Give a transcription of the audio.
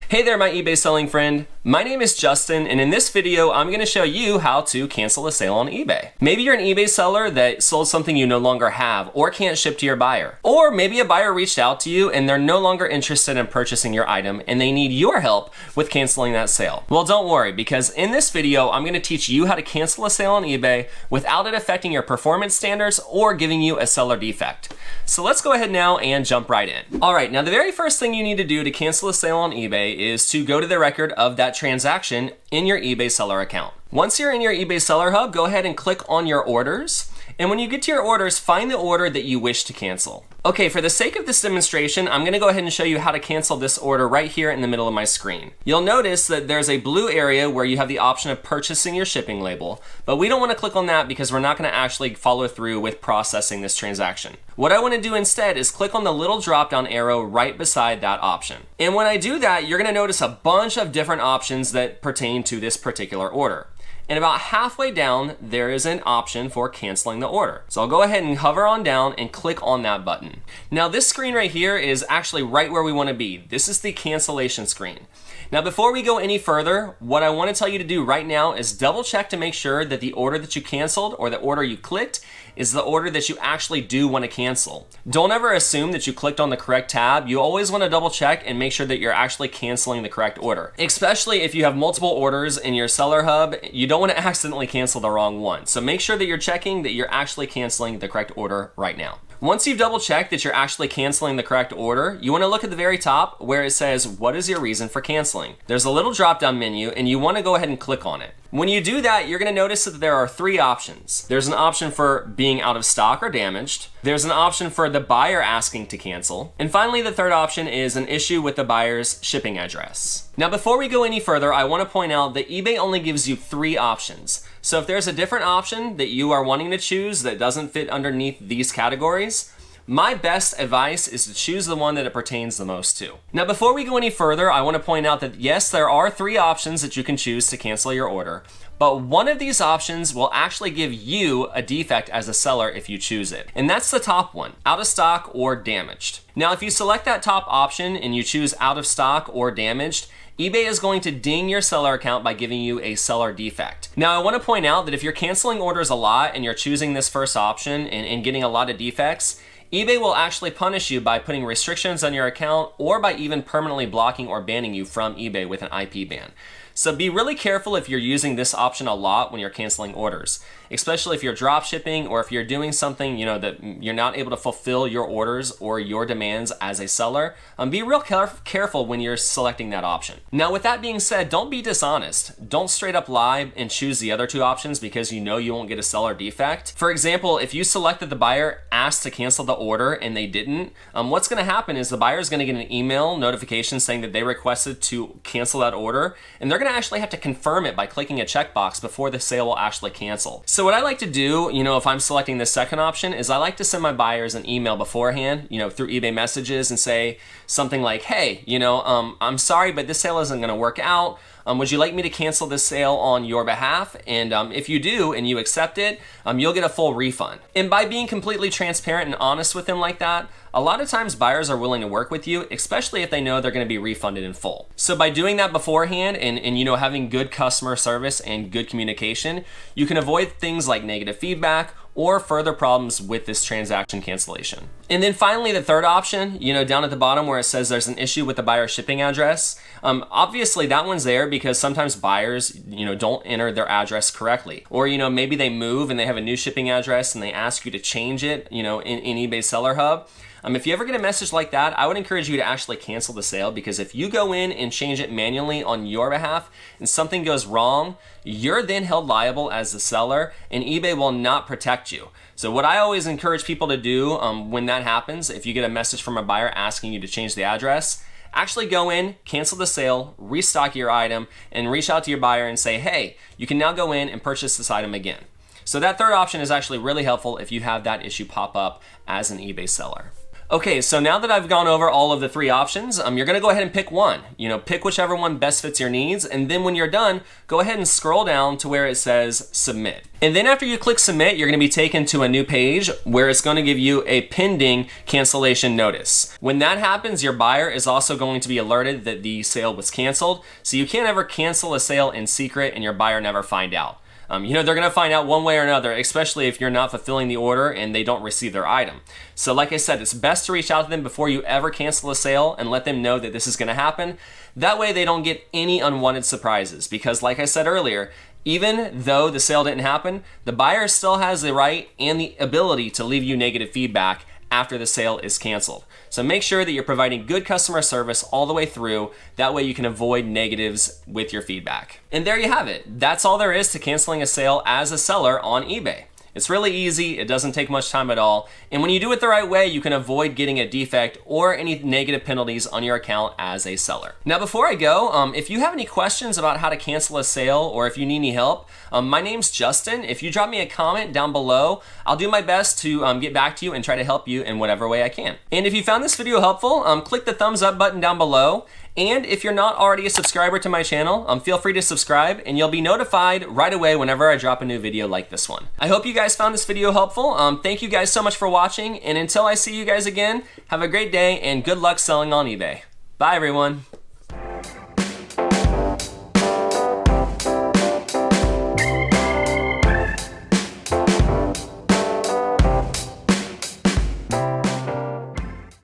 Hey there, my eBay selling friend. My name is Justin, and in this video, I'm going to show you how to cancel a sale on eBay. Maybe you're an eBay seller that sold something you no longer have or can't ship to your buyer. Or maybe a buyer reached out to you and they're no longer interested in purchasing your item and they need your help with canceling that sale. Well, don't worry, because in this video, I'm going to teach you how to cancel a sale on eBay without it affecting your performance standards or giving you a seller defect. So let's go ahead now and jump right in. All right, now the very first thing you need to do to cancel a sale on eBay is to go to the record of that transaction in your eBay seller account. Once you're in your eBay seller hub, go ahead and click on your orders. And when you get to your orders, find the order that you wish to cancel. Okay, for the sake of this demonstration, I'm gonna go ahead and show you how to cancel this order right here in the middle of my screen. You'll notice that there's a blue area where you have the option of purchasing your shipping label, but we don't wanna click on that because we're not gonna actually follow through with processing this transaction. What I wanna do instead is click on the little drop-down arrow right beside that option. And when I do that, you're gonna notice a bunch of different options that pertain to this particular order. And about halfway down, there is an option for canceling the order. So I'll go ahead and hover on down and click on that button. Now this screen right here is actually right where we want to be. This is the cancellation screen. Now before we go any further, what I want to tell you to do right now is double check to make sure that the order that you canceled or the order you clicked is the order that you actually do want to cancel. Don't ever assume that you clicked on the correct tab. You always want to double check and make sure that you're actually canceling the correct order. Especially if you have multiple orders in your seller hub, you don't want to accidentally cancel the wrong one. So make sure that you're checking that you're actually canceling the correct order right now. Once you've double checked that you're actually canceling the correct order, you want to look at the very top where it says, what is your reason for canceling? There's a little drop-down menu and you want to go ahead and click on it. When you do that, you're going to notice that there are three options. There's an option for being out of stock or damaged. There's an option for the buyer asking to cancel. And finally, the third option is an issue with the buyer's shipping address. Now, before we go any further, I want to point out that eBay only gives you three options. So if there's a different option that you are wanting to choose that doesn't fit underneath these categories, my best advice is to choose the one that it pertains the most to. Now, before we go any further, I want to point out that yes, there are three options that you can choose to cancel your order, but one of these options will actually give you a defect as a seller if you choose it. And that's the top one, out of stock or damaged. Now, if you select that top option and you choose out of stock or damaged, eBay is going to ding your seller account by giving you a seller defect. Now, I want to point out that if you're canceling orders a lot and you're choosing this first option and getting a lot of defects, eBay will actually punish you by putting restrictions on your account or by even permanently blocking or banning you from eBay with an IP ban. So be really careful if you're using this option a lot when you're canceling orders, especially if you're drop shipping or if you're doing something, that you're not able to fulfill your orders or your demands as a seller. Be real careful when you're selecting that option. Now, with that being said, don't be dishonest. Don't straight up lie and choose the other two options because you know you won't get a seller defect. For example, if you select that the buyer asked to cancel the order and they didn't, what's going to happen is the buyer is going to get an email notification saying that they requested to cancel that order, and they're going to actually have to confirm it by clicking a checkbox before the sale will actually cancel. So what I like to do, if I'm selecting the second option, is I like to send my buyers an email beforehand, through eBay messages and say something like, hey, I'm sorry, but this sale isn't going to work out. Would you like me to cancel this sale on your behalf? And if you do and you accept it, you'll get a full refund. And by being completely transparent and honest with them like that, a lot of times buyers are willing to work with you, especially if they know they're going to be refunded in full. So by doing that beforehand and having good customer service and good communication, you can avoid things like negative feedback or further problems with this transaction cancellation. And then finally, the third option, down at the bottom where it says there's an issue with the buyer's shipping address, obviously that one's there because sometimes buyers, don't enter their address correctly. Or, maybe they move and they have a new shipping address and they ask you to change it, in eBay Seller Hub. If you ever get a message like that, I would encourage you to actually cancel the sale, because if you go in and change it manually on your behalf and something goes wrong, you're then held liable as the seller and eBay will not protect you. So what I always encourage people to do when that happens, if you get a message from a buyer asking you to change the address, actually go in, cancel the sale, restock your item, and reach out to your buyer and say, hey, you can now go in and purchase this item again. So that third option is actually really helpful if you have that issue pop up as an eBay seller. Okay, so now that I've gone over all of the 3 options, you're gonna go ahead and pick one. Pick whichever one best fits your needs, and then when you're done, go ahead and scroll down to where it says submit. And then after you click submit, you're gonna be taken to a new page where it's gonna give you a pending cancellation notice. When that happens, your buyer is also going to be alerted that the sale was canceled, so you can't ever cancel a sale in secret and your buyer never find out. They're gonna find out one way or another, especially if you're not fulfilling the order and they don't receive their item. So like I said, it's best to reach out to them before you ever cancel a sale and let them know that this is gonna happen. That way they don't get any unwanted surprises, because like I said earlier, even though the sale didn't happen, the buyer still has the right and the ability to leave you negative feedback after the sale is canceled. So make sure that you're providing good customer service all the way through. That way you can avoid negatives with your feedback. And there you have it. That's all there is to canceling a sale as a seller on eBay. It's really easy, it doesn't take much time at all, and when you do it the right way, you can avoid getting a defect or any negative penalties on your account as a seller. Now before I go, if you have any questions about how to cancel a sale or if you need any help, my name's Justin. If you drop me a comment down below, I'll do my best to get back to you and try to help you in whatever way I can. And if you found this video helpful, click the thumbs up button down below. And if you're not already a subscriber to my channel, feel free to subscribe and you'll be notified right away whenever I drop a new video like this one. I hope you guys found this video helpful. Thank you guys so much for watching, and until I see you guys again, have a great day and good luck selling on eBay. Bye everyone.